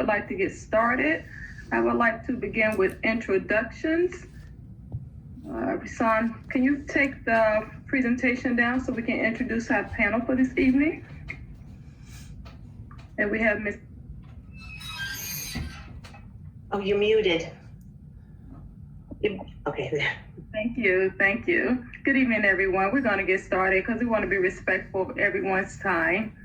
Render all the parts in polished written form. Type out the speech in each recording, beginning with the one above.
would like to get started. I would like to begin with introductions. Rasan, can you take the presentation down so we can introduce our panel for this evening? And we have Ms. Oh, you're muted. Okay. Thank you. Good evening, everyone. We're going to get started because we want to be respectful of everyone's time.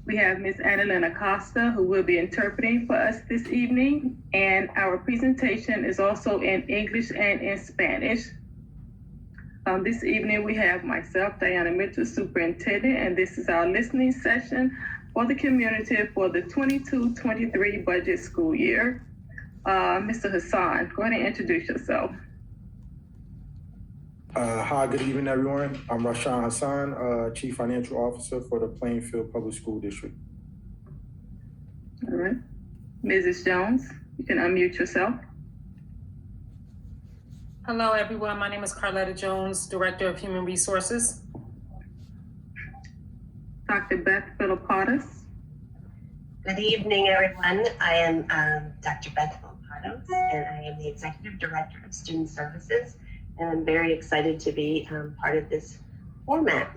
We have Ms. Annalena Costa, who will be interpreting for us this evening, and our presentation is also in English and in Spanish. This evening, we have myself, Diana Mitchell, Superintendent, and this is our listening session for the community for the 22-23 budget school year. Mr. Hassan, go ahead and introduce yourself. Hi, good evening, everyone. I'm Rashan Hassan, Chief Financial Officer for the Plainfield Public School District. All right. Mrs. Jones, you can unmute yourself. Hello, everyone. My name is Carletta Jones, Director of Human Resources. Dr. Beth Philippotis. Good evening, everyone. I am Dr. Beth Philippotis, and I am the Executive Director of Student Services. And I'm very excited to be part of this format.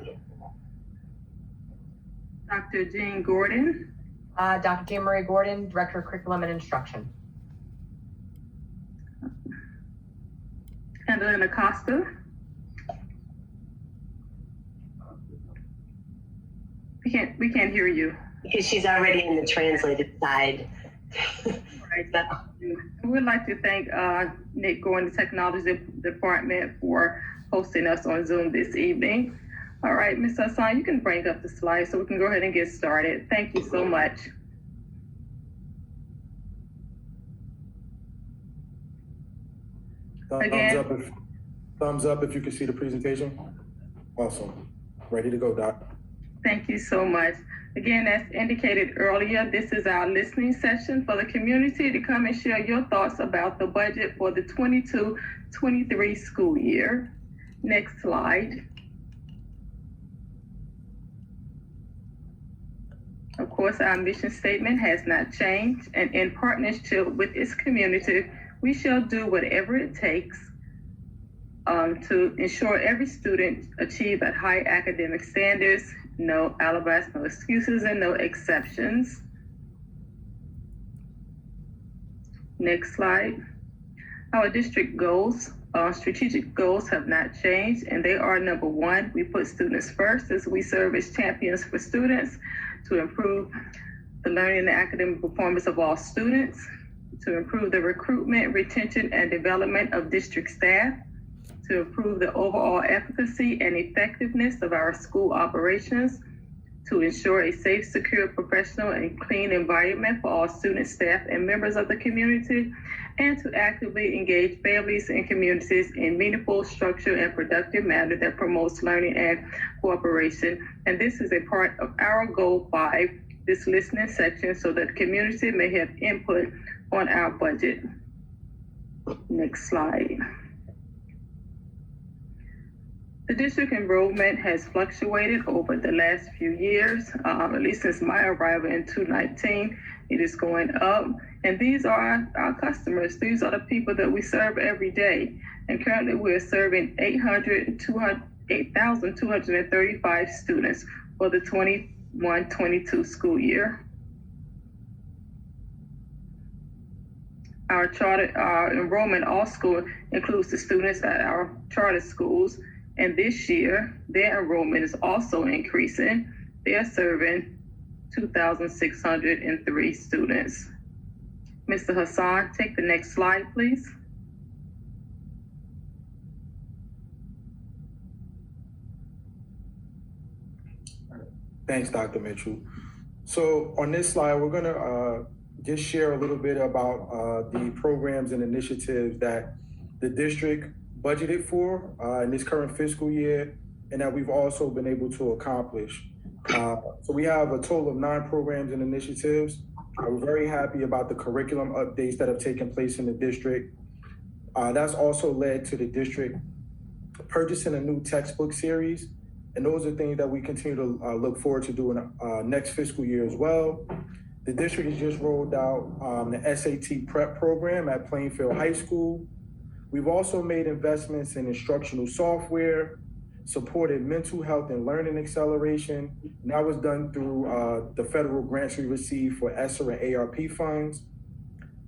Dr. Jean Gordon. Dr. Jean Marie Gordon, Director of Curriculum and Instruction. Annalena Costa. We can't hear you. Because she's already in the translated side. Right. We'd like to thank Nick Gordon, the Technology Department, for hosting us on Zoom this evening. All right, Ms. Hassan, you can bring up the slides so we can go ahead and get started. Thank you so much. Thumbs up if you can see the presentation. Awesome. Ready to go, Doc. Thank you so much. Again, as indicated earlier, this is our listening session for the community to come and share your thoughts about the budget for the 22-23 school year. Next slide. Of course, our mission statement has not changed, and in partnership with its community, we shall do whatever it takes to ensure every student achieve at high academic standards, no alibis, no excuses, and no exceptions. Next slide. Our district goals, strategic goals have not changed, and they are: number one, we put students first as we serve as champions for students to improve the learning and academic performance of all students, to improve the recruitment, retention, and development of district staff, to improve the overall efficacy and effectiveness of our school operations, to ensure a safe, secure, professional, and clean environment for all students, staff, and members of the community, and to actively engage families and communities in meaningful, structured, and productive manner that promotes learning and cooperation. And this is a part of our goal 5, this listening section, so that the community may have input on our budget. Next slide. The district enrollment has fluctuated over the last few years, at least since my arrival in 2019. It is going up, and these are our customers. These are the people that we serve every day. And currently we're serving 8,235 students for the 21-22 school year. Our enrollment also includes the students at our charter schools. And this year, their enrollment is also increasing. They are serving 2,603 students. Mr. Hassan, take the next slide, please. Thanks, Dr. Mitchell. So on this slide, we're gonna just share a little bit about the programs and initiatives that the district budgeted for in this current fiscal year, and that we've also been able to accomplish. So we have a total of 9 programs and initiatives. We're very happy about the curriculum updates that have taken place in the district. That's also led to the district purchasing a new textbook series. And those are things that we continue to look forward to doing next fiscal year as well. The district has just rolled out the SAT prep program at Plainfield High School. We've also made investments in instructional software, supported mental health and learning acceleration. And that was done through the federal grants we received for ESSER and ARP funds.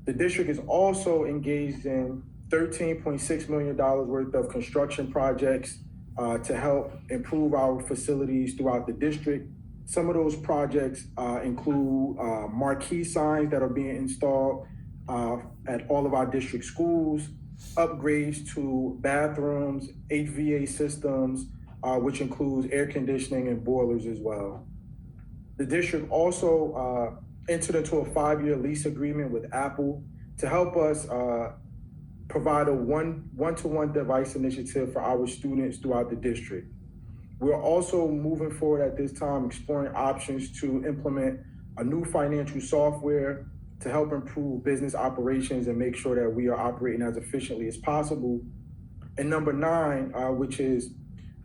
The district is also engaged in $13.6 million worth of construction projects to help improve our facilities throughout the district. Some of those projects include marquee signs that are being installed at all of our district schools, upgrades to bathrooms, HVA systems, which includes air conditioning and boilers as well. The district also entered into a 5-year lease agreement with Apple to help us provide a one-to-one device initiative for our students throughout the district. We're also moving forward at this time, exploring options to implement a new financial software to help improve business operations and make sure that we are operating as efficiently as possible. And number 9, which is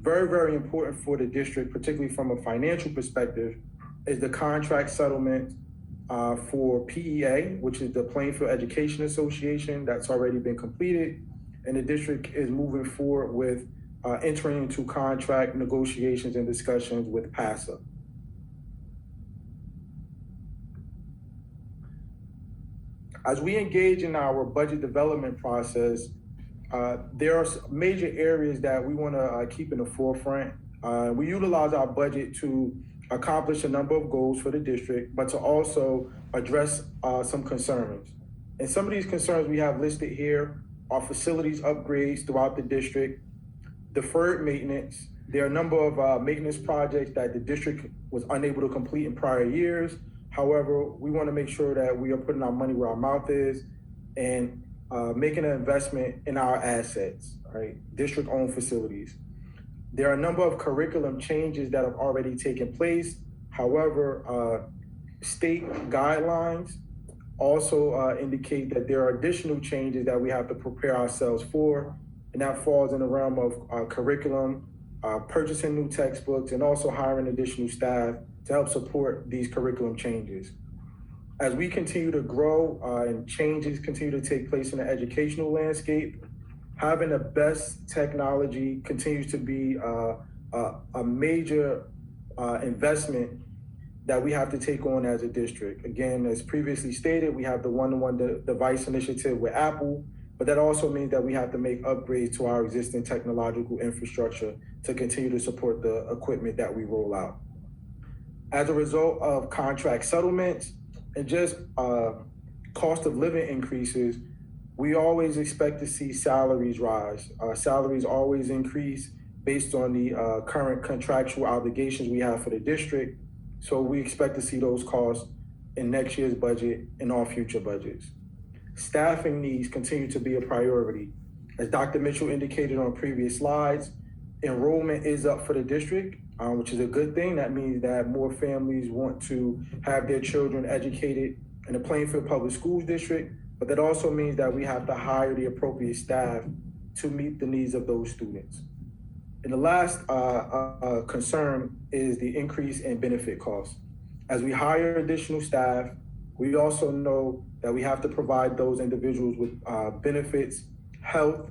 very, very important for the district, particularly from a financial perspective, is the contract settlement for PEA, which is the Plainfield Education Association. That's already been completed. And the district is moving forward with entering into contract negotiations and discussions with PASA. As we engage in our budget development process, there are major areas that we want to keep in the forefront. We utilize our budget to accomplish a number of goals for the district, but to also address some concerns. And some of these concerns we have listed here are facilities upgrades throughout the district, deferred maintenance. There are a number of maintenance projects that the district was unable to complete in prior years. However, we want to make sure that we are putting our money where our mouth is and making an investment in our assets, right? District-owned facilities. There are a number of curriculum changes that have already taken place. However, state guidelines also indicate that there are additional changes that we have to prepare ourselves for, and that falls in the realm of curriculum, purchasing new textbooks, and also hiring additional staff to help support these curriculum changes. As we continue to grow and changes continue to take place in the educational landscape, having the best technology continues to be a major investment that we have to take on as a district. Again, as previously stated, we have the one-to-one device initiative with Apple, but that also means that we have to make upgrades to our existing technological infrastructure to continue to support the equipment that we roll out. As a result of contract settlements and just cost of living increases, we always expect to see salaries rise. Salaries always increase based on the current contractual obligations we have for the district. So we expect to see those costs in next year's budget and all future budgets. Staffing needs continue to be a priority. As Dr. Mitchell indicated on previous slides, enrollment is up for the district, which is a good thing. That means that more families want to have their children educated in the Plainfield Public Schools District, but that also means that we have to hire the appropriate staff to meet the needs of those students. And the last concern is the increase in benefit costs. As we hire additional staff, we also know that we have to provide those individuals with benefits, health,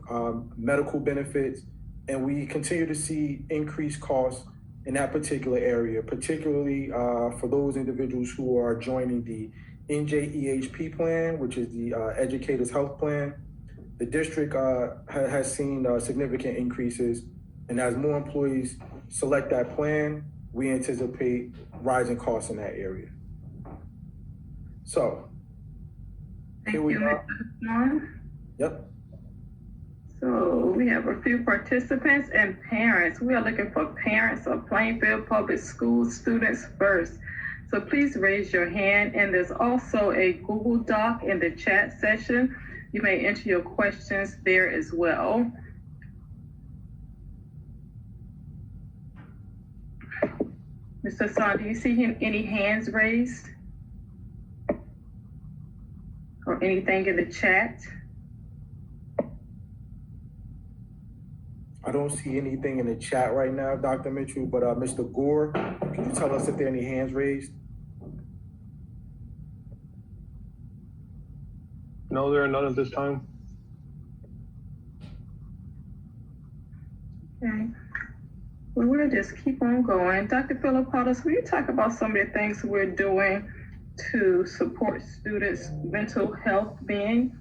medical benefits, and we continue to see increased costs in that particular area, particularly for those individuals who are joining the NJEHP plan, which is the Educators Health Plan. The district has seen significant increases, and as more employees select that plan, we anticipate rising costs in that area. So, Thank here we you, are. Mr. Swan. Yep. So we have a few participants and parents. We are looking for parents of Plainfield Public Schools students first. So please raise your hand, and there's also a Google Doc in the chat session. You may enter your questions there as well. Mr. Hassan, do you see any hands raised? Or anything in the chat? I don't see anything in the chat right now, Dr. Mitchell, but Mr. Gore, can you tell us if there are any hands raised? No, there are none at this time. Okay. Well, we'll just keep on going. Dr. Philippotis, will you talk about some of the things we're doing to support students' mental health being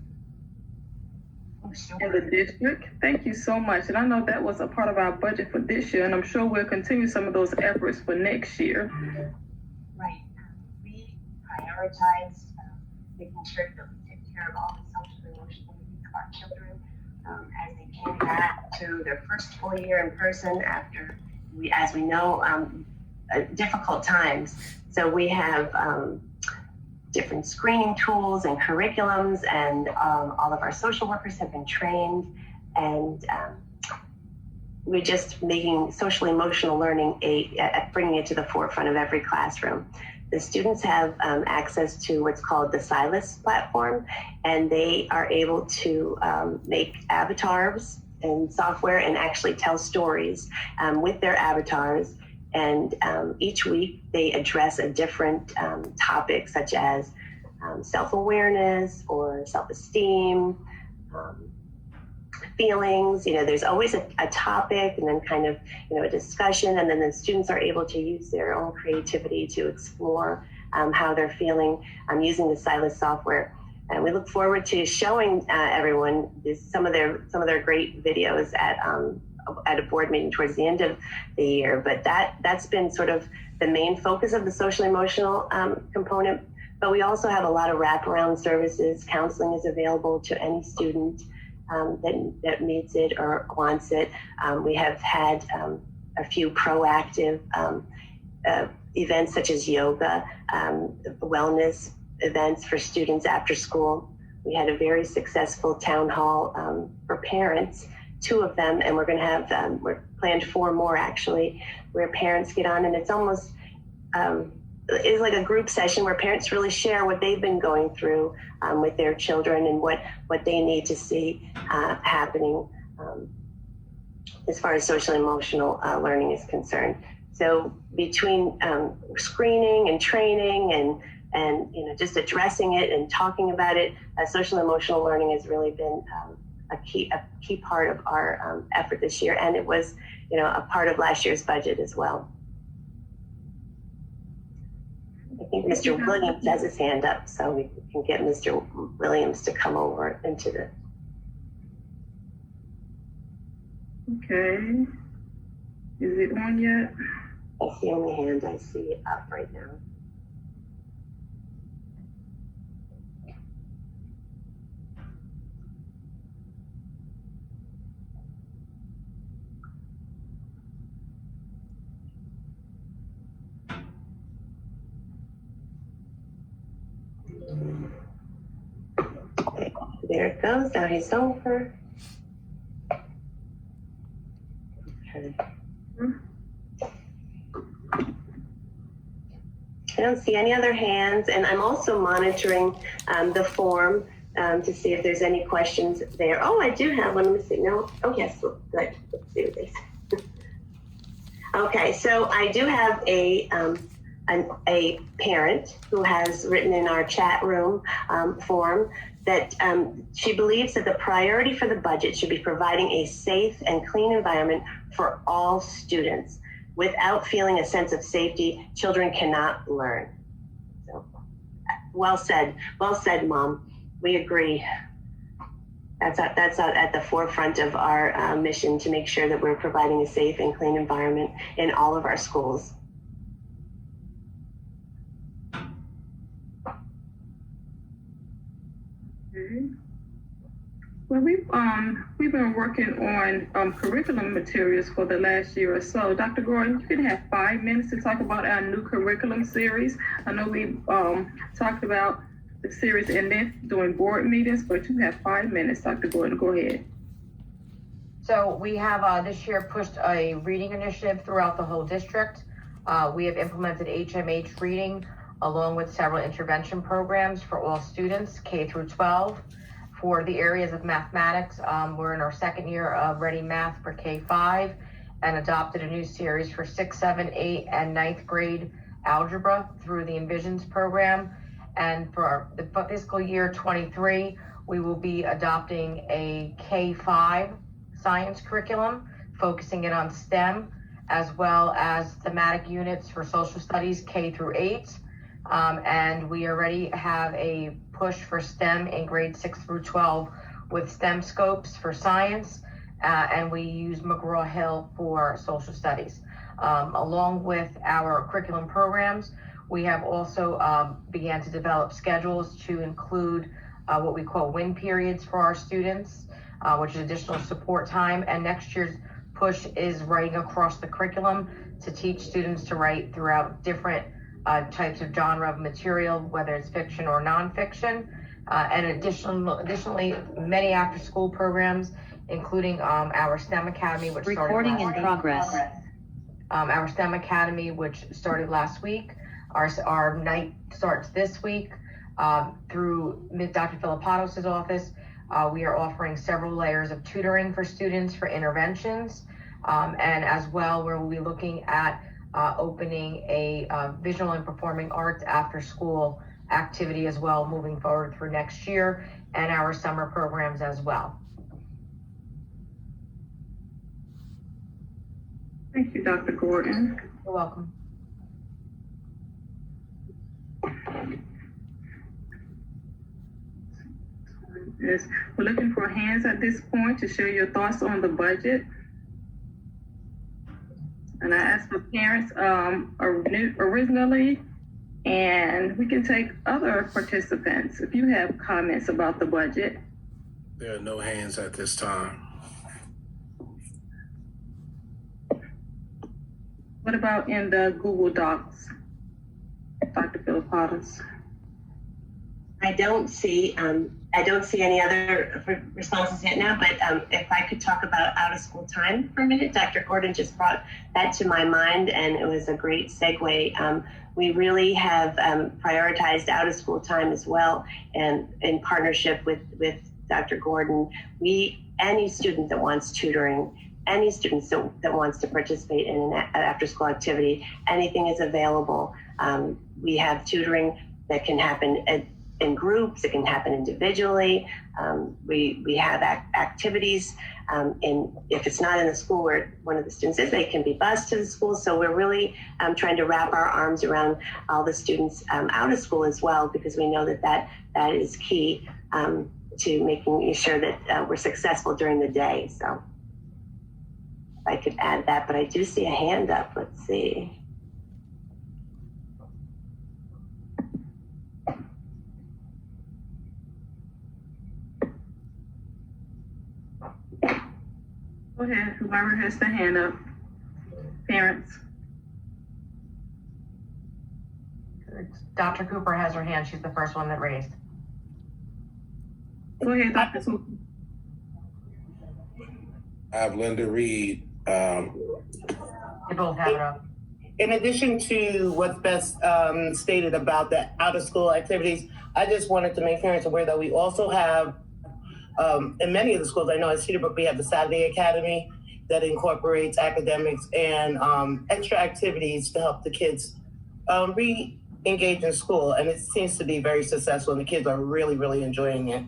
in the district? Thank you so much. And I know that was a part of our budget for this year, and I'm sure we'll continue some of those efforts for next year. Right. We prioritized making sure that we take care of all the social and emotional needs of our children as they came back to their first full year in person after, as we know, difficult times. So we have different screening tools and curriculums, and all of our social workers have been trained, and we're just making social emotional learning bringing it to the forefront of every classroom. The students have access to what's called the Silas platform, and they are able to make avatars and software and actually tell stories with their avatars. And each week they address a different topic, such as self-awareness or self-esteem, feelings. There's always a topic, and then kind of, a discussion, and then the students are able to use their own creativity to explore how they're feeling using the Silas software. And we look forward to showing everyone some of their great videos at a board meeting towards the end of the year. But that's been sort of the main focus of the social emotional component. But we also have a lot of wraparound services. Counseling is available to any student that needs it or wants it. We have had a few proactive events such as yoga, wellness events for students after school. We had a very successful town hall for parents, 2 of them, and we're going to have, we're planned 4 more actually, where parents get on, and it's almost, it's like a group session where parents really share what they've been going through with their children and what they need to see happening as far as social emotional learning is concerned. So between screening and training and just addressing it and talking about it, social emotional learning has really been a key part of our effort this year, and it was a part of last year's budget as well. I think Mr. Williams has his hand up, so we can get Mr. Williams to come over into the. Okay. Is it on yet? That's the only hand I see up right now. There it goes. Now he's over. Okay. I don't see any other hands, and I'm also monitoring the form to see if there's any questions there. Oh, I do have one. Let me see. No. Oh, yes. Good. Let's see what they say. Okay, so I do have a parent who has written in our chat room form that she believes that the priority for the budget should be providing a safe and clean environment for all students. Without feeling a sense of safety, children cannot learn. So, well said, Mom. We agree. That's at the forefront of our mission, to make sure that we're providing a safe and clean environment in all of our schools. Well, we've been working on curriculum materials for the last year or so. Dr. Gordon, you can have 5 minutes to talk about our new curriculum series. I know we talked about the series and then doing board meetings, but you have 5 minutes, Dr. Gordon. Go ahead. So we have this year pushed a reading initiative throughout the whole district. We have implemented HMH reading along with several intervention programs for all students, K through 12. For the areas of mathematics, we're in our 2nd year of Ready Math for K-5 and adopted a new series for 6, 7, 8, and 9th grade algebra through the Envisions program. And for the fiscal year 23, we will be adopting a K-5 science curriculum, focusing it on STEM, as well as thematic units for social studies K through 8. And we already have a push for STEM in grades 6 through 12 with STEM scopes for science, and we use McGraw-Hill for social studies. Along with our curriculum programs, we have also began to develop schedules to include what we call win periods for our students, which is additional support time. And next year's push is writing across the curriculum to teach students to write throughout different types of genre of material, whether it's fiction or nonfiction. And additionally, many after-school programs, including our STEM Academy, which Recording started last in week. progress. Our STEM Academy, which started last week. Our night starts this week through Dr. Filippatos's office. We are offering several layers of tutoring for students for interventions. And as well, we'll be looking at opening a visual and performing arts after school activity as well, moving forward through next year, and our summer programs as well. Thank you, Dr. Gordon. You're welcome. Yes, we're looking for hands at this point to share your thoughts on the budget. And I asked for parents originally, and we can take other participants if you have comments about the budget. There are no hands at this time. What about in the Google Docs, Dr. Filipatos? I don't see any other responses yet now, but if I could talk about out of school time for a minute. Dr. Gordon just brought that to my mind, and it was a great segue. We really have prioritized out of school time as well, and in partnership with Dr. Gordon, any student that wants tutoring, any student that wants to participate in an after school activity, anything is available. We have tutoring that can happen in groups, it can happen individually. We have activities, if it's not in the school where one of the students is, they can be bused to the school. So we're really trying to wrap our arms around all the students out of school as well, because we know that is key to making sure that we're successful during the day. So if I could add that, but I do see a hand up, let's see. Go ahead, whoever has the hand up. Parents. Dr. Cooper has her hand. She's the first one that raised. Go ahead, Dr. Cooper. I have Linda Reed. They both have it up. In addition to what's best stated about the out of school activities, I just wanted to make parents aware that we also have, in many of the schools, I know at Cedarbrook, we have the Saturday Academy that incorporates academics and extra activities to help the kids re-engage in school. And it seems to be very successful, and the kids are really, really enjoying it.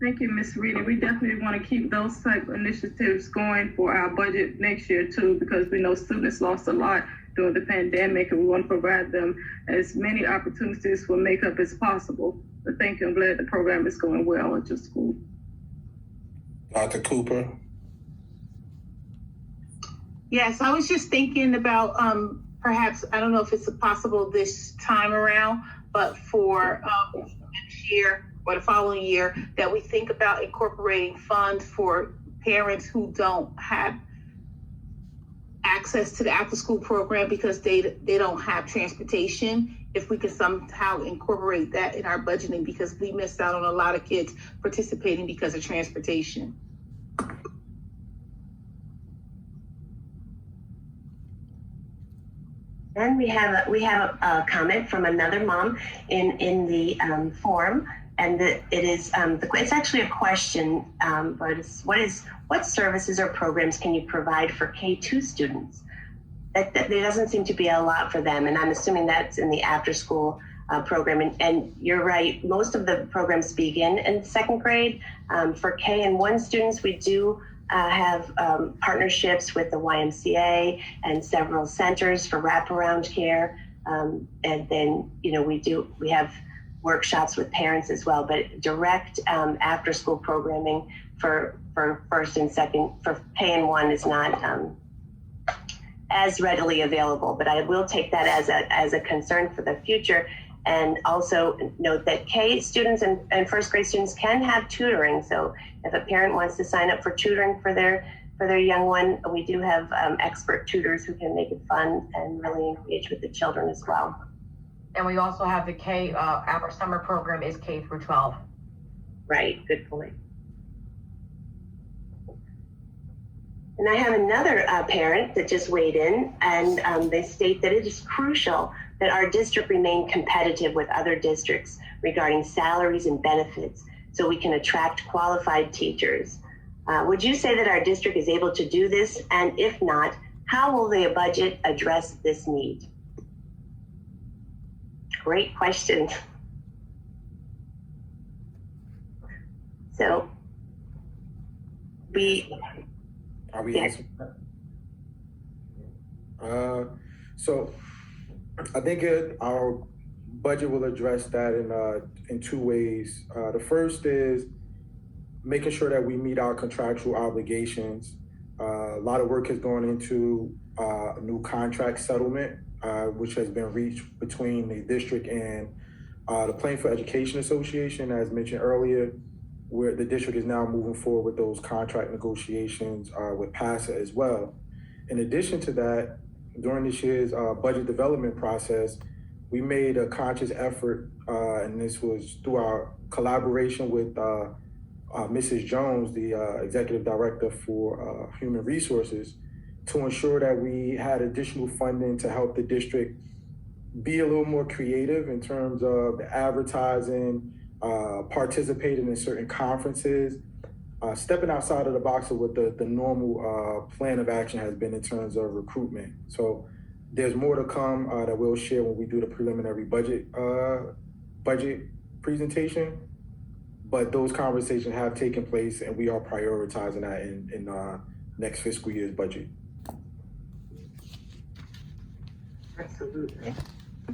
Thank you, Ms. Reed. We definitely want to keep those type of initiatives going for our budget next year too, because we know students lost a lot during the pandemic, and we want to provide them as many opportunities for makeup as possible. But thank you. I'm glad the program is going well at your school. Dr. Cooper. Yes, I was just thinking about perhaps, I don't know if it's possible this time around, but for next year or the following year, that we think about incorporating funds for parents who don't have access to the after school program because they don't have transportation. If we could somehow incorporate that in our budgeting, because we missed out on a lot of kids participating because of transportation. And we have a comment from another mom in the forum, and it's actually a question, but it's what services or programs can you provide for K-2 students? There doesn't seem to be a lot for them, and I'm assuming that's in the after school program. And you're right, most of the programs begin in second grade. For K and 1 students, we do have partnerships with the YMCA and several centers for wraparound care. And then, we have workshops with parents as well, but direct after school programming for first and second, for K and 1 is not as readily available, but I will take that as a concern for the future. And also note that K students and first grade students can have tutoring. So if a parent wants to sign up for tutoring for their young one, we do have expert tutors who can make it fun and really engage with the children as well. And we also have the K, our summer program is K through 12. Right, good point. And I have another parent that just weighed in, and they state that it is crucial that our district remain competitive with other districts regarding salaries and benefits so we can attract qualified teachers. Would you say that our district is able to do this? And if not, how will the budget address this need? Great question. So Are we Yes. answering that? So I think our budget will address that in 2 ways. The first is making sure that we meet our contractual obligations. A lot of work has gone into a new contract settlement, which has been reached between the district and the Plainfield Education Association, as mentioned earlier, where the district is now moving forward with those contract negotiations with PASA as well. In addition to that, during this year's budget development process, we made a conscious effort, and this was through our collaboration with Mrs. Jones, the Executive Director for Human Resources, to ensure that we had additional funding to help the district be a little more creative in terms of the advertising, participating in certain conferences, stepping outside of the box of what the normal plan of action has been in terms of recruitment. So there's more to come that we'll share when we do the preliminary budget presentation. But those conversations have taken place, and we are prioritizing that in next fiscal year's budget. Absolutely.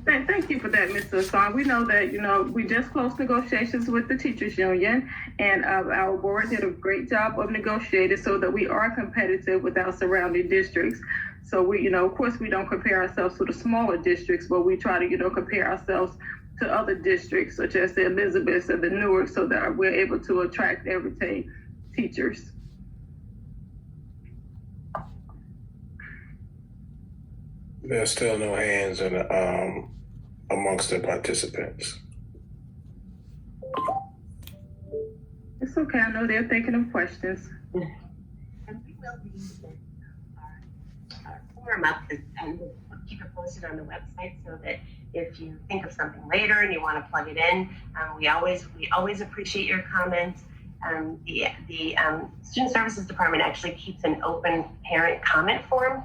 Thank you for that, Mr. Hassan. We know that, we just closed negotiations with the teachers union, and our board did a great job of negotiating so that we are competitive with our surrounding districts. So we, of course, we don't compare ourselves to the smaller districts, but we try to, compare ourselves to other districts such as the Elizabeth and the Newark, so that we're able to attract and retain teachers. There's still no hands amongst the participants. It's okay. I know they're thinking of questions. And we will leave our forum up, and we'll keep it posted on the website so that if you think of something later and you want to plug it in, we always appreciate your comments. The Student Services Department actually keeps an open parent comment form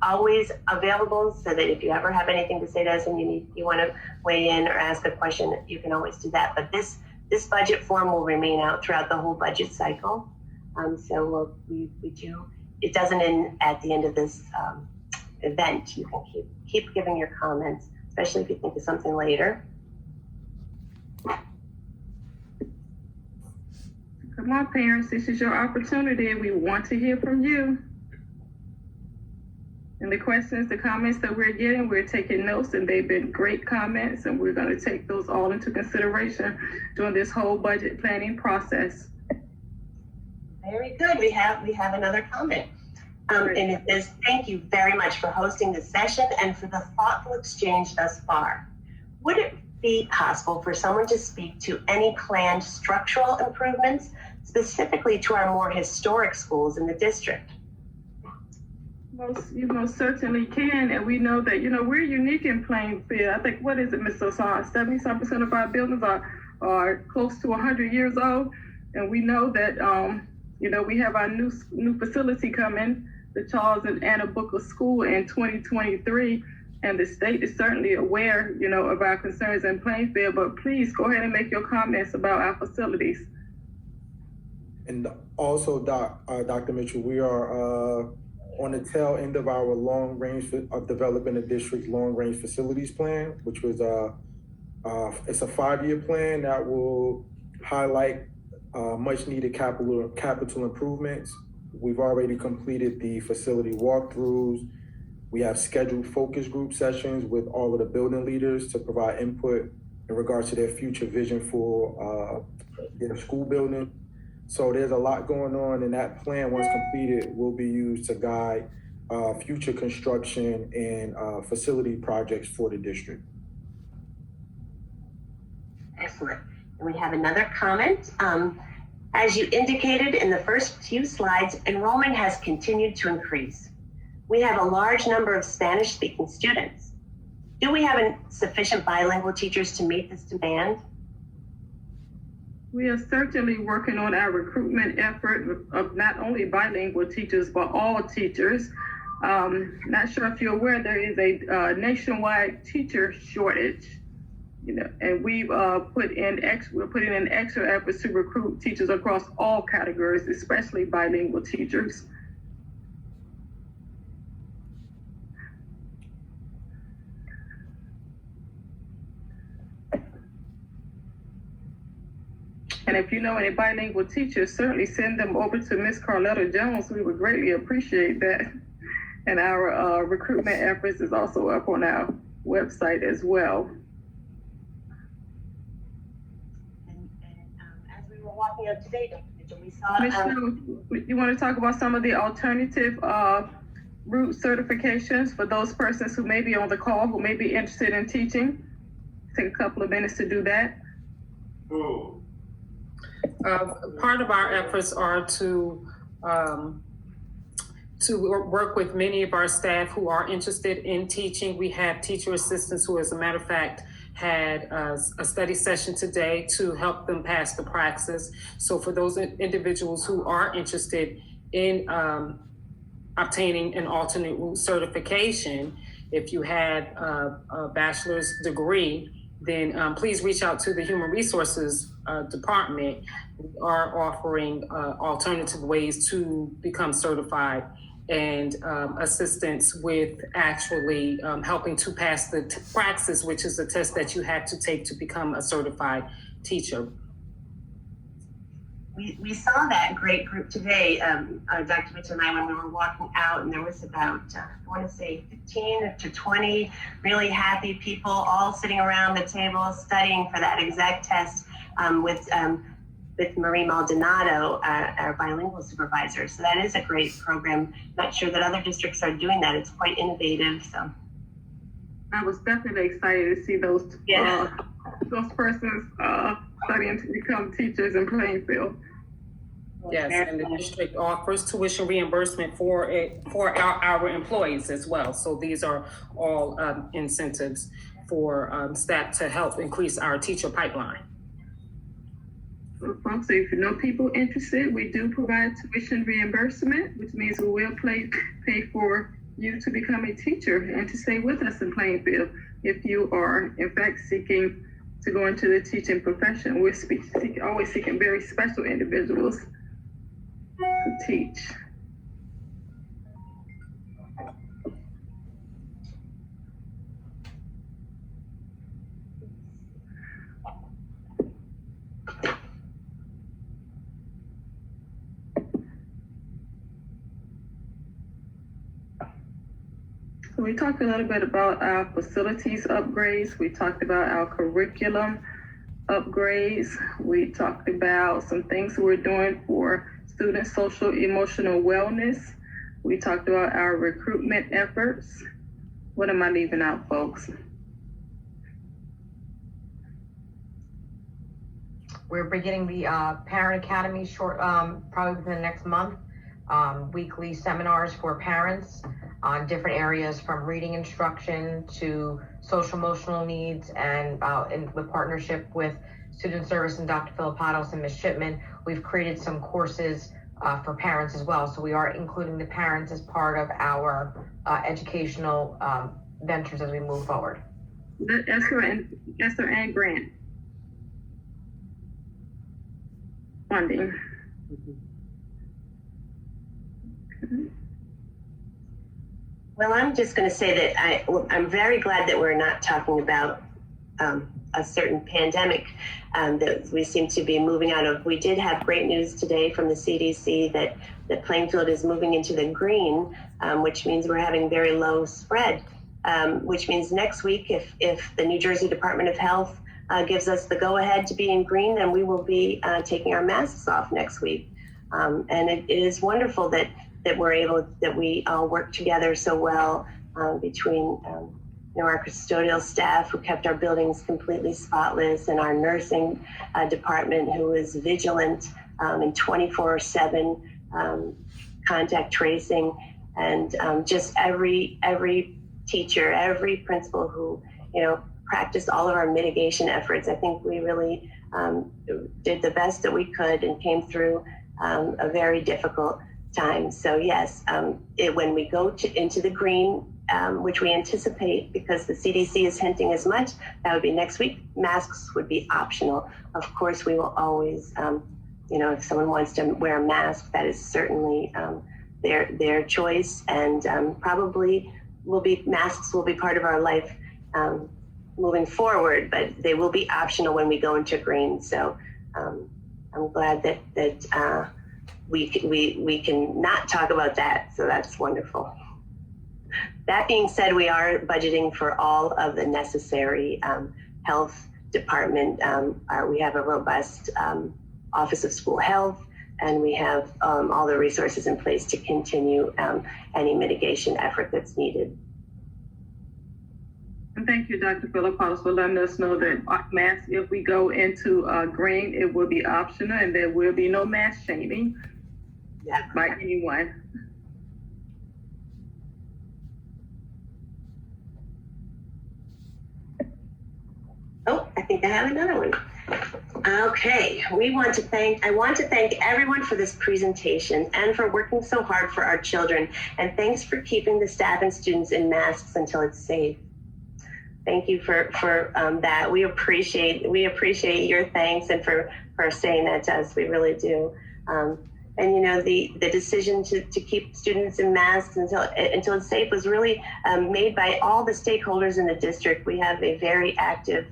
always available, so that if you ever have anything to say to us and you want to weigh in or ask a question, you can always do that. But this budget form will remain out throughout the whole budget cycle. So we do. It doesn't end at the end of this event. You can keep giving your comments, especially if you think of something later. Come on, parents, this is your opportunity. We want to hear from you. And the questions, the comments that we're getting, we're taking notes, and they've been great comments, and we're going to take those all into consideration during this whole budget planning process. Very good. We have another comment. And it says, thank you very much for hosting this session and for the thoughtful exchange thus far. Would it be possible for someone to speak to any planned structural improvements, specifically to our more historic schools in the district? You most certainly can, and we know that, we're unique in Plainfield. I think, what is it, Mr. Hassan? 70% of our buildings are close to 100 years old, and we know that, we have our new facility coming, the Charles and Anna Booker School, in 2023, And the state is certainly aware, of our concerns in Plainfield, but please go ahead and make your comments about our facilities. And also, Dr. Mitchell, we are on the tail end of our of developing the district's long-range facilities plan, which was it's a 5-year plan that will highlight much-needed capital improvements. We've already completed the facility walkthroughs. We have scheduled focus group sessions with all of the building leaders to provide input in regards to their future vision for their school building. So there's a lot going on, and that plan, once completed, will be used to guide future construction and facility projects for the district. Excellent. And we have another comment. As you indicated in the first few slides, enrollment has continued to increase. We have a large number of Spanish-speaking students. Do we have sufficient bilingual teachers to meet this demand? We are certainly working on our recruitment effort of not only bilingual teachers, but all teachers. Not sure if you're aware, there is a nationwide teacher shortage, and we've putting in extra efforts to recruit teachers across all categories, especially bilingual teachers. And if you know any bilingual teachers, certainly send them over to Ms. Carletta Jones. We would greatly appreciate that. And our recruitment efforts is also up on our website as well. And as we were walking up today, Dr. Mitchell, we saw... Ms. you want to talk about some of the alternative route certifications for those persons who may be on the call, who may be interested in teaching? Take a couple of minutes to do that. Part of our efforts are to work with many of our staff who are interested in teaching. We have teacher assistants who, as a matter of fact, had a study session today to help them pass the praxis. So for those individuals who are interested in obtaining an alternate route certification, if you had a bachelor's degree, then please reach out to the Human Resources Department. We are offering alternative ways to become certified and assistance with actually helping to pass the praxis, which is a test that you have to take to become a certified teacher. We saw that great group today, Dr. Mitchell and I, when we were walking out, and there was about, I want to say 15 to 20 really happy people all sitting around the table studying for that exact test with Marie Maldonado, our bilingual supervisor. So that is a great program. Not sure that other districts are doing that. It's quite innovative. So I was definitely excited to see those persons studying to become teachers in Plainfield. Yes, and the district offers tuition reimbursement for our employees as well. So these are all incentives for staff to help increase our teacher pipeline. So folks, if you know people interested, we do provide tuition reimbursement, which means we will pay for you to become a teacher and to stay with us in Plainfield if you are in fact seeking to go into the teaching profession. We're always seeking very special individuals to teach. So we talked a little bit about our facilities upgrades. We talked about our curriculum upgrades. We talked about some things we're doing for student social emotional wellness. We talked about our recruitment efforts. What am I leaving out, folks? We're beginning the Parent Academy probably within the next month. Weekly seminars for parents on different areas from reading instruction to social emotional needs, and with partnership with Student Service and Dr. Filipatos and Ms. Shipman, we've created some courses for parents as well. So we are including the parents as part of our educational ventures as we move forward. Esther and grant funding. Well, I'm just going to say that I'm very glad that we're not talking about a certain pandemic that we seem to be moving out of. We did have great news today from the CDC that Plainfield is moving into the green, which means we're having very low spread, which means next week, if the New Jersey Department of Health gives us the go-ahead to be in green, then we will be taking our masks off next week. And it is wonderful that we all work together so well between our custodial staff who kept our buildings completely spotless, and our nursing department who is vigilant and 24/7 contact tracing, and just every teacher, every principal who practiced all of our mitigation efforts. I think we really did the best that we could and came through a very difficult time. So yes, when we go into the green, which we anticipate because the CDC is hinting as much, that would be next week. Masks would be optional. Of course, we will always, if someone wants to wear a mask, that is certainly their choice, and probably masks will be part of our life moving forward, but they will be optional when we go into green. So I'm glad that we can not talk about that. So that's wonderful. That being said, we are budgeting for all of the necessary health department. We have a robust Office of School Health, and we have all the resources in place to continue any mitigation effort that's needed. And thank you, Dr. Philippolis, for letting us know that masks, if we go into green, it will be optional, and there will be no mask shaming by anyone. Oh, I think I have another one. Okay, I want to thank everyone for this presentation and for working so hard for our children. And thanks for keeping the staff and students in masks until it's safe. Thank you for that. We appreciate your thanks and for saying that to us. We really do. And the decision to keep students in masks until it's safe was really made by all the stakeholders in the district. We have a very active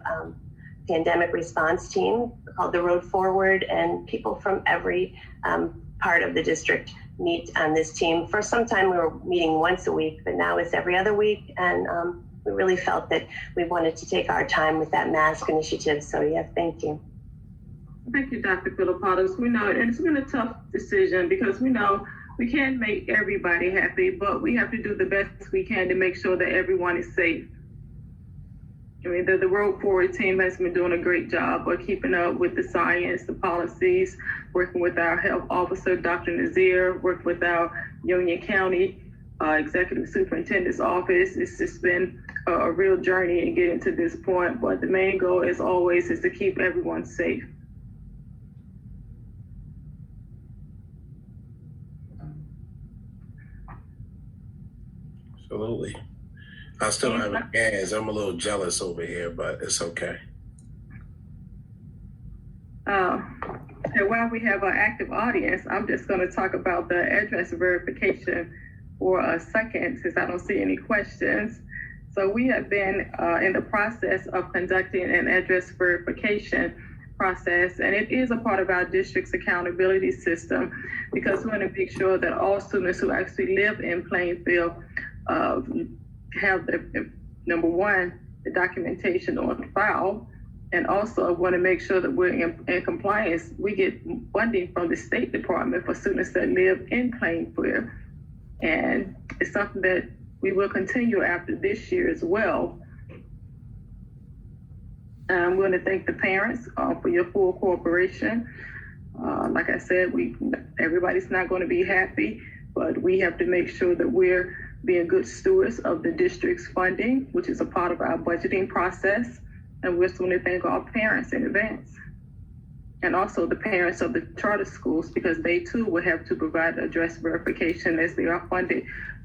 pandemic response team called the Road Forward, and people from every part of the district meet on this team. For some time we were meeting once a week, but now it's every other week, and we really felt that we wanted to take our time with that mask initiative. So yeah, thank you. Thank you, Dr. Philippolis. We know, and it's been a tough decision because we know we can't make everybody happy, but we have to do the best we can to make sure that everyone is safe. I mean, the Road Forward team has been doing a great job of keeping up with the science, the policies, working with our health officer, Dr. Nazir, working with our Union County Executive Superintendent's office. It's just been a real journey in getting to this point, but the main goal, as always, is to keep everyone safe. Absolutely. I still don't have any hands. I'm a little jealous over here, but it's okay. And while we have an active audience, I'm just going to talk about the address verification for a second, since I don't see any questions. So we have been in the process of conducting an address verification process, and it is a part of our district's accountability system because we want to make sure that all students who actually live in Plainfield have number one, the documentation on file, and also want to make sure that we're in compliance. We get funding from the State Department for students that live in Plainfield, and it's something that we will continue after this year as well. I'm going to thank the parents for your full cooperation. Like I said, everybody's not going to be happy, but we have to make sure that we're being good stewards of the district's funding, which is a part of our budgeting process. And we're just going to thank our parents in advance. And also the parents of the charter schools, because they too will have to provide address verification as they are funded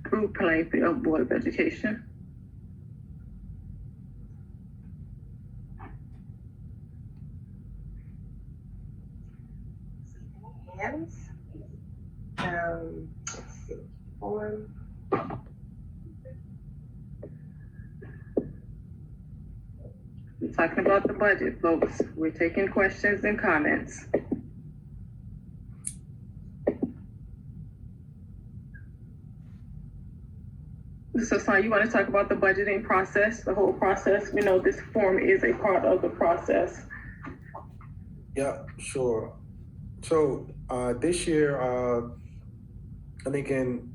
through Plainfield Board of Education. hands. Let's see, form. We're talking about the budget, folks. We're taking questions and comments. So, Son, you want to talk about the budgeting process, the whole process? We know this form is a part of the process. Yeah, sure. So this year, I think in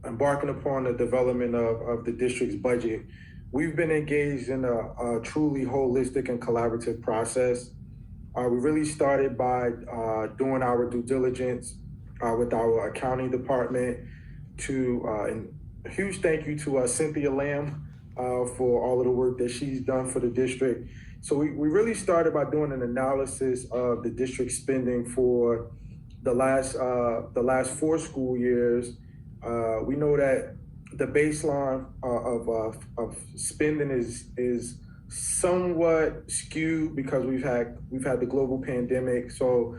embarking upon the development of the district's budget, we've been engaged in a truly holistic and collaborative process. We really started by doing our due diligence with our accounting department and a huge thank you to Cynthia Lamb for all of the work that she's done for the district. So we really started by doing an analysis of the district spending for the last 4 school years. We know that the baseline of spending is somewhat skewed because we've had the global pandemic. So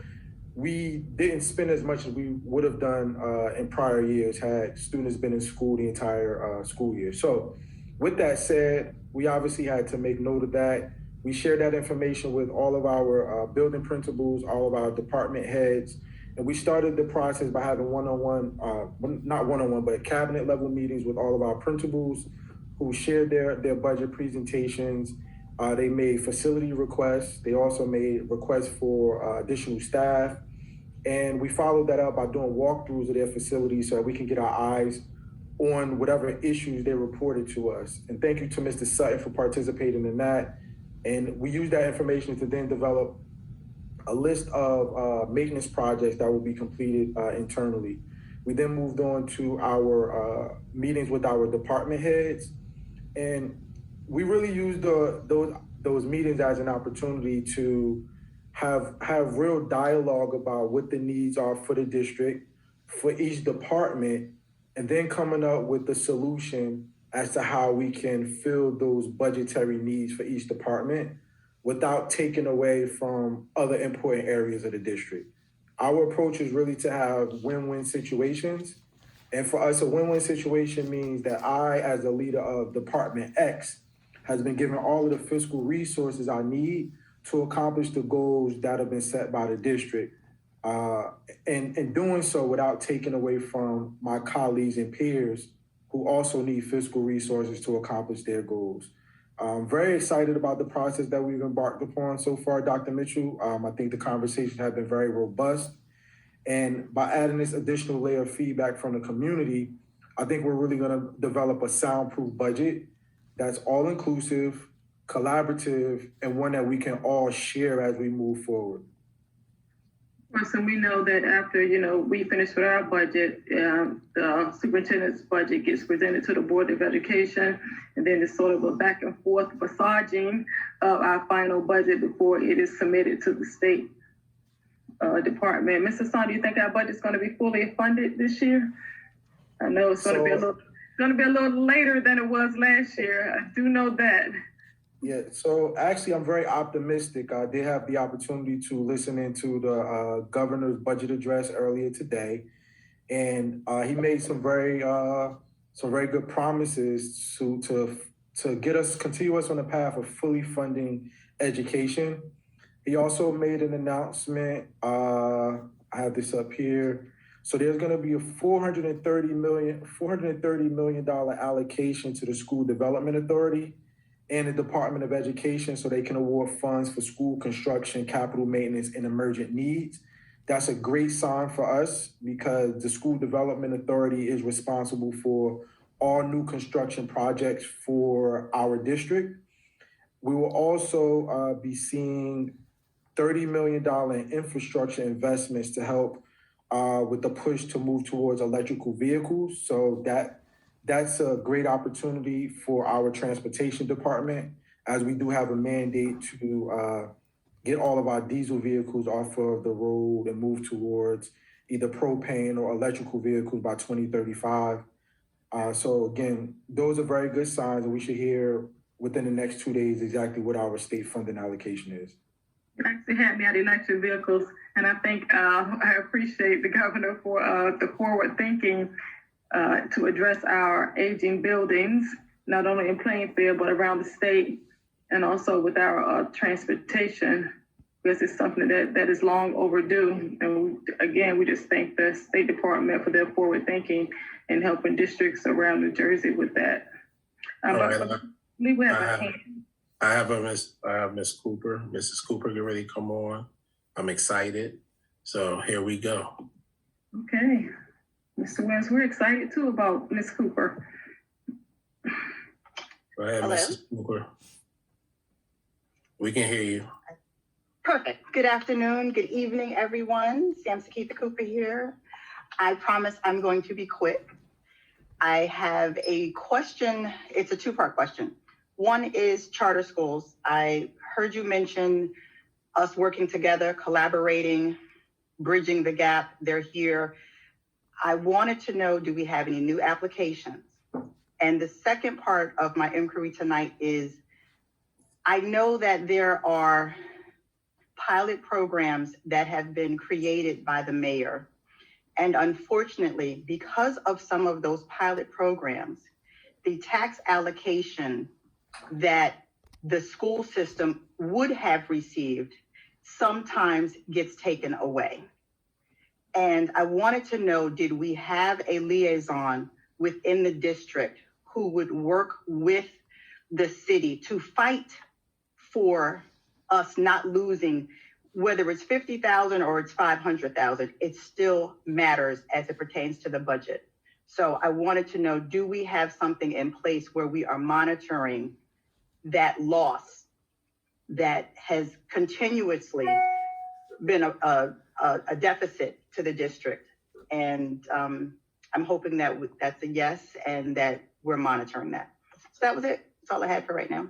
we didn't spend as much as we would have done in prior years had students been in school the entire school year. So with that said, we obviously had to make note of that. We shared that information with all of our building principals, all of our department heads, and we started the process by having not one-on-one, but cabinet level meetings with all of our principals who shared their budget presentations. They made facility requests. They also made requests for additional staff. And we followed that up by doing walkthroughs of their facilities so that we can get our eyes on whatever issues they reported to us. And thank you to Mr. Sutton for participating in that. And we used that information to then develop a list of maintenance projects that will be completed internally. We then moved on to our meetings with our department heads. And we really used those meetings as an opportunity to have real dialogue about what the needs are for the district, for each department, and then coming up with the solution as to how we can fill those budgetary needs for each department without taking away from other important areas of the district. Our approach is really to have win-win situations. And for us, a win-win situation means that I, as the leader of Department X, has been given all of the fiscal resources I need to accomplish the goals that have been set by the district. And doing so without taking away from my colleagues and peers who also need fiscal resources to accomplish their goals. I'm very excited about the process that we've embarked upon so far, Dr. Mitchell. I think the conversations have been very robust. And by adding this additional layer of feedback from the community, I think we're really going to develop a soundproof budget that's all-inclusive, collaborative, and one that we can all share as we move forward. So we know that after, we finish with our budget, the superintendent's budget gets presented to the Board of Education, and then it's sort of a back and forth massaging of our final budget before it is submitted to the state department. Mr. Son, do you think our budget's going to be fully funded this year? I know it's going to be a little later than it was last year. I do know that. Yeah, so actually, I'm very optimistic. I did have the opportunity to listen into the governor's budget address earlier today, and he made some very good promises to continue us on the path of fully funding education. He also made an announcement. I have this up here. So there's going to be a $430 million allocation to the School Development Authority and the Department of Education so they can award funds for school construction, capital maintenance, and emergent needs. That's a great sign for us because the School Development Authority is responsible for all new construction projects for our district. We will also be seeing $30 million in infrastructure investments to help with the push to move towards electrical vehicles. So that's a great opportunity for our transportation department, as we do have a mandate to get all of our diesel vehicles off of the road and move towards either propane or electrical vehicles by 2035. So again, those are very good signs, and we should hear within the next 2 days exactly what our state funding allocation is. actually had me at electric vehicles, and I think I appreciate the governor for the forward thinking to address our aging buildings, not only in Plainfield, but around the state, and also with our transportation, because it's something that is long overdue. And again, we just thank the State Department for their forward thinking and helping districts around New Jersey with that. All right, We have a hand. I have Miss Cooper. Mrs. Cooper, get ready to come on. I'm excited. So here we go. Okay. Mr. Williams, we're excited too about Miss Cooper. Go ahead, Hello? Mrs. Cooper. We can hear you. Perfect. Good afternoon, good evening, everyone. Sam Sakitha Cooper here. I promise I'm going to be quick. I have a question. It's a two-part question. One is charter schools. I heard you mention us working together, collaborating, bridging the gap. They're here. I wanted to know, do we have any new applications? And the second part of my inquiry tonight is, I know that there are pilot programs that have been created by the mayor. And unfortunately, because of some of those pilot programs, the tax allocation that the school system would have received sometimes gets taken away. And I wanted to know, did we have a liaison within the district who would work with the city to fight for us not losing, whether it's 50,000 or it's 500,000, it still matters as it pertains to the budget. So I wanted to know, do we have something in place where we are monitoring that loss that has continuously been a deficit to the district? And I'm hoping that that's a yes and that we're monitoring that. So that was it. That's all I had for right now.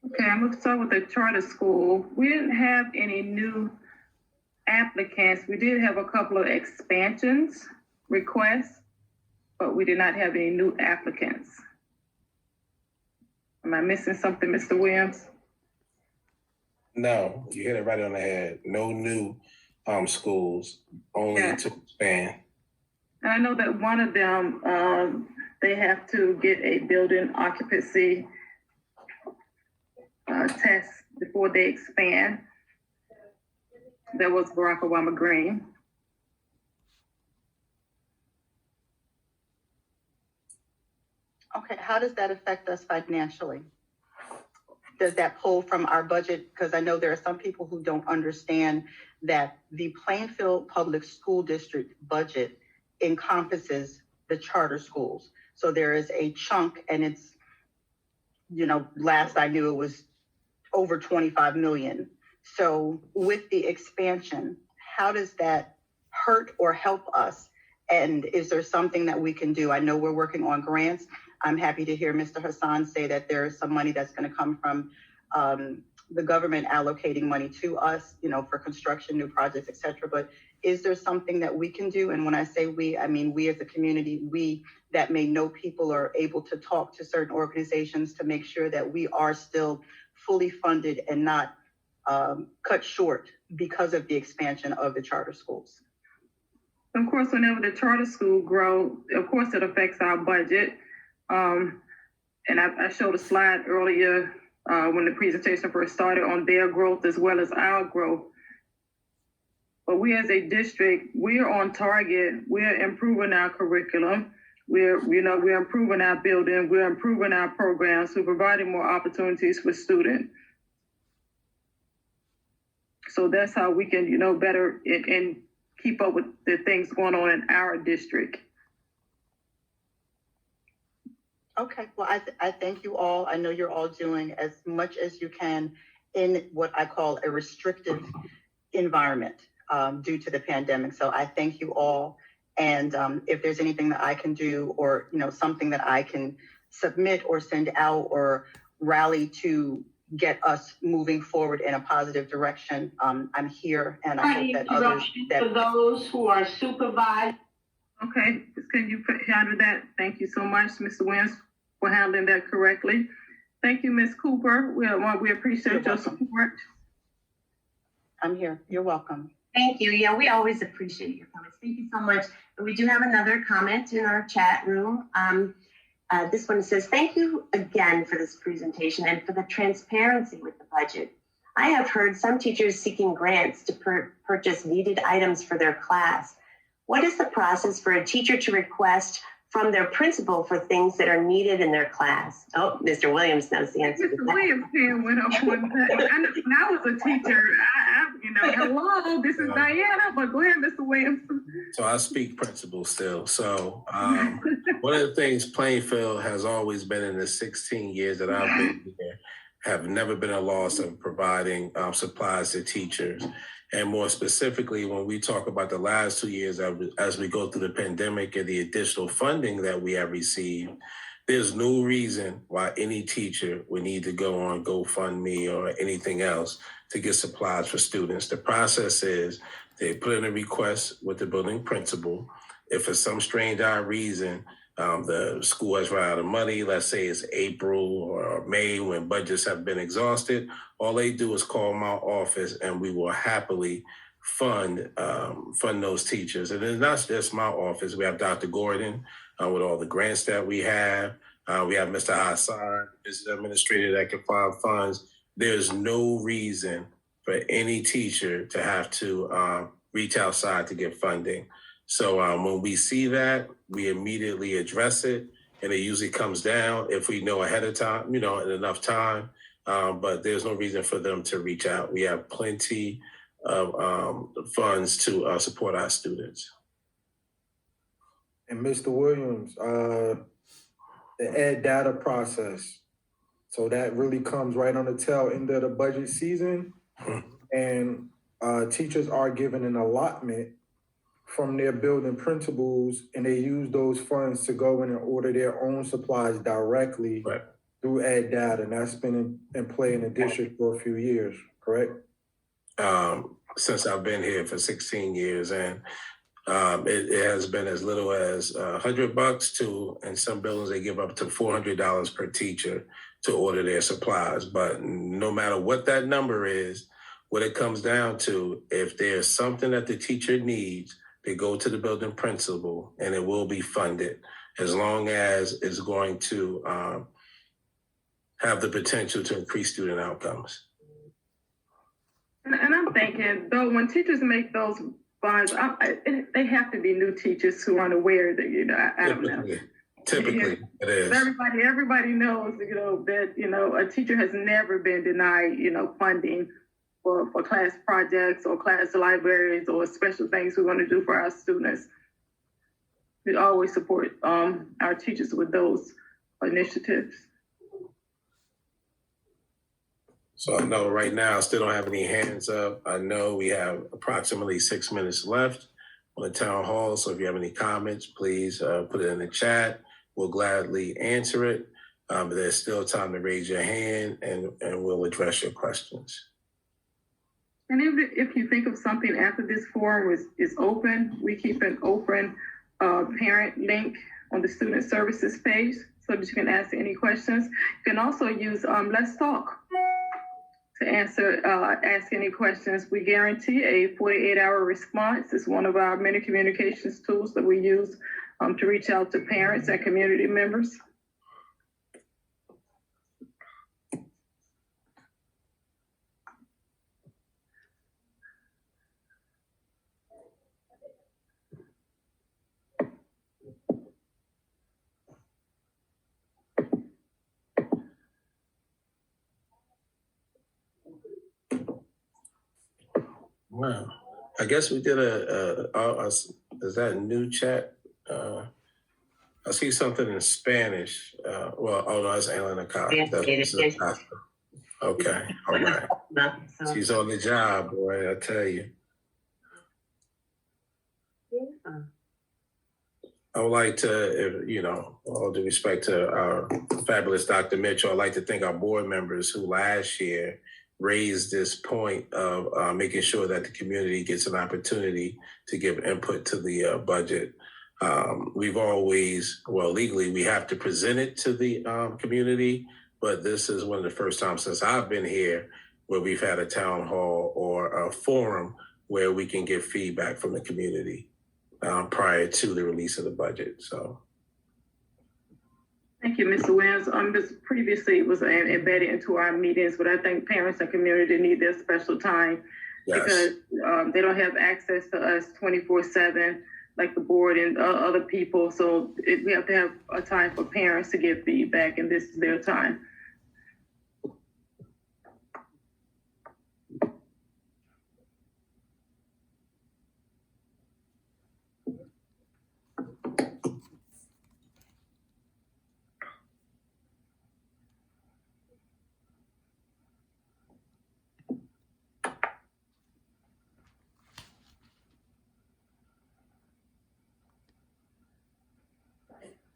Okay, I'm going to start with the charter school. We didn't have any new applicants. We did have a couple of expansions requests, but we did not have any new applicants. Am I missing something, Mr. Williams? No, you hit it right on the head. No new schools, only Yeah. to expand. And I know that one of them, they have to get a building occupancy test before they expand. That was Barack Obama Green. Okay, how does that affect us financially? Does that pull from our budget? Because I know there are some people who don't understand that the Plainfield Public School District budget encompasses the charter schools. So there is a chunk, and it's, last I knew it was over 25 million. So with the expansion, how does that hurt or help us? And is there something that we can do? I know we're working on grants. I'm happy to hear Mr. Hassan say that there is some money that's going to come from the government allocating money to us, for construction, new projects, et cetera. But is there something that we can do? And when I say we, I mean we as a community, we that may know people are able to talk to certain organizations to make sure that we are still fully funded and not cut short because of the expansion of the charter schools. Of course, whenever the charter school grow, of course it affects our budget. And I showed a slide earlier when the presentation first started on their growth as well as our growth. But we as a district, we are on target. We're improving our curriculum. We're improving our building. We're improving our programs. We're providing more opportunities for students. So that's how we can, better and keep up with the things going on in our district. Okay, well, I thank you all. I know you're all doing as much as you can in what I call a restrictive environment due to the pandemic. So I thank you all. And if there's anything that I can do or, something that I can submit or send out or rally to get us moving forward in a positive direction, I'm here, and I hope that others that for those who are supervised. Okay, can you handle that? Thank you so much, Mr. Williams, for handling that correctly. Thank you, Ms. Cooper. We appreciate your support. I'm here. You're welcome. Thank you. Yeah, we always appreciate your comments. Thank you so much. And we do have another comment in our chat room. This one says, thank you again for this presentation and for the transparency with the budget. I have heard some teachers seeking grants to purchase needed items for their class. What is the process for a teacher to request from their principal for things that are needed in their class? Oh, Mr. Williams knows the answer to Mr. that. Williams hand went up one time. When I was a teacher, hello, this is Diana, but go ahead, Mr. Williams. So I speak principal still. So one of the things Plainfield has always been in the 16 years that I've been here, have never been a loss of providing supplies to teachers. And more specifically, when we talk about the last 2 years, as we go through the pandemic and the additional funding that we have received, there's no reason why any teacher would need to go on GoFundMe or anything else to get supplies for students. The process is they put in a request with the building principal. If for some strange odd reason, the school has run out of money, let's say it's April or May when budgets have been exhausted, all they do is call my office and we will happily fund those teachers. And it's not just my office. We have Dr. Gordon with all the grants that we have. We have Mr. Hassan, business administrator that can find funds. There's no reason for any teacher to have to reach outside to get funding. So when we see that, we immediately address it, and it usually comes down if we know ahead of time, in enough time. But there's no reason for them to reach out. We have plenty of funds to support our students. And Mr. Williams, the ed data process. So that really comes right on the tail end of the budget season. And teachers are given an allotment from their building principals, and they use those funds to go in and order their own supplies directly through ed data. And that's been in play in the district for a few years, correct? Since I've been here for 16 years, and it has been as little as $100 to, in some buildings they give up to $400 per teacher to order their supplies. But no matter what that number is, what it comes down to, if there's something that the teacher needs, they go to the building principal and it will be funded as long as it's going to have the potential to increase student outcomes. And I'm thinking, though, when teachers make those funds, they have to be new teachers who aren't aware that, I don't know. Typically, it is. Everybody knows, that, a teacher has never been denied, funding for class projects or class libraries or special things we want to do for our students. We always support our teachers with those initiatives. So I know right now I still don't have any hands up. I know we have approximately 6 minutes left on the town hall. So if you have any comments, please put it in the chat. We'll gladly answer it. But there's still time to raise your hand and we'll address your questions. And if you think of something after this forum is open, we keep an open parent link on the student services page so that you can ask any questions. You can also use Let's Talk to ask any questions. We guarantee a 48-hour response. It's one of our many communications tools that we use to reach out to parents and community members. Wow. I guess we did is that a new chat? I see something in Spanish. No, that's Elena Cox. Okay, all right. She's on the job, boy, I tell you. I would like to, all due respect to our fabulous Dr. Mitchell, I'd like to thank our board members who last year raised this point of making sure that the community gets an opportunity to give input to the budget. We've always, legally, we have to present it to the community, but this is one of the first times since I've been here where we've had a town hall or a forum where we can get feedback from the community prior to the release of the budget. So. Thank you, Mr. Williams. This previously it was embedded into our meetings, but I think parents and community need their special time because they don't have access to us 24/7 like the board and other people. So we have to have a time for parents to give feedback, and this is their time.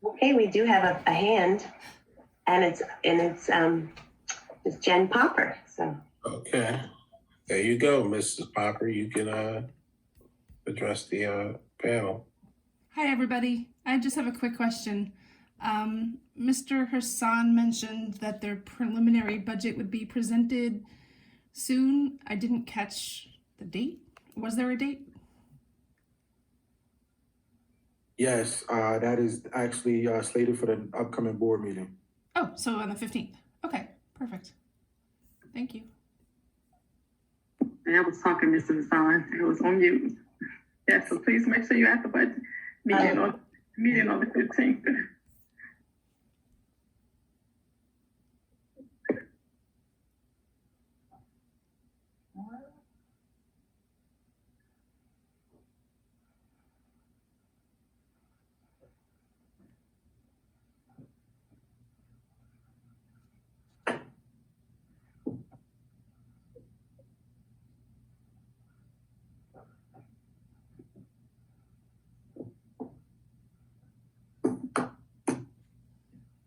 Okay, we do have a hand, and it's Jen Popper. So. Okay, there you go, Mrs. Popper. You can address the panel. Hi, everybody. I just have a quick question. Mr. Hassan mentioned that their preliminary budget would be presented soon. I didn't catch the date. Was there a date? Yes, that is actually slated for the upcoming board meeting. Oh, so on the 15th. Okay, perfect. Thank you. I was talking, Mr. Hassan. It was on mute. Yeah, so please make sure you're at the budget meeting on the 15th.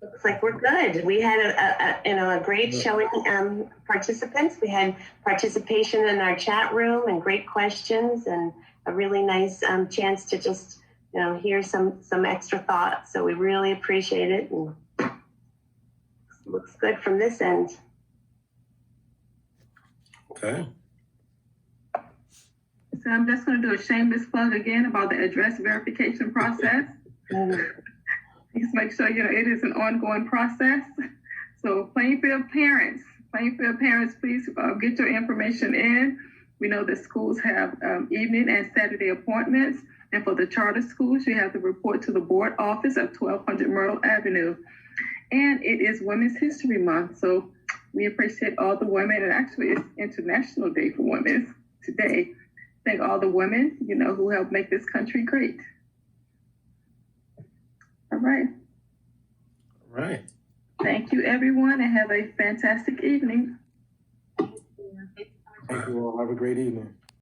Looks like we're good. We had a great showing participants. We had participation in our chat room and great questions and a really nice chance to just hear some extra thoughts. So we really appreciate it, and looks good from this end. Okay. So I'm just going to do a shameless plug again about the address verification process. Please make sure it is an ongoing process. So Plainfield parents, please get your information in. We know that schools have evening and Saturday appointments. And for the charter schools, you have to report to the board office at 1200 Myrtle Avenue. And it is Women's History Month. So we appreciate all the women, and actually it's International Day for Women today. Thank all the women, who help make this country great. All right. All right. Thank you, everyone, and have a fantastic evening. Thank you all. Have a great evening.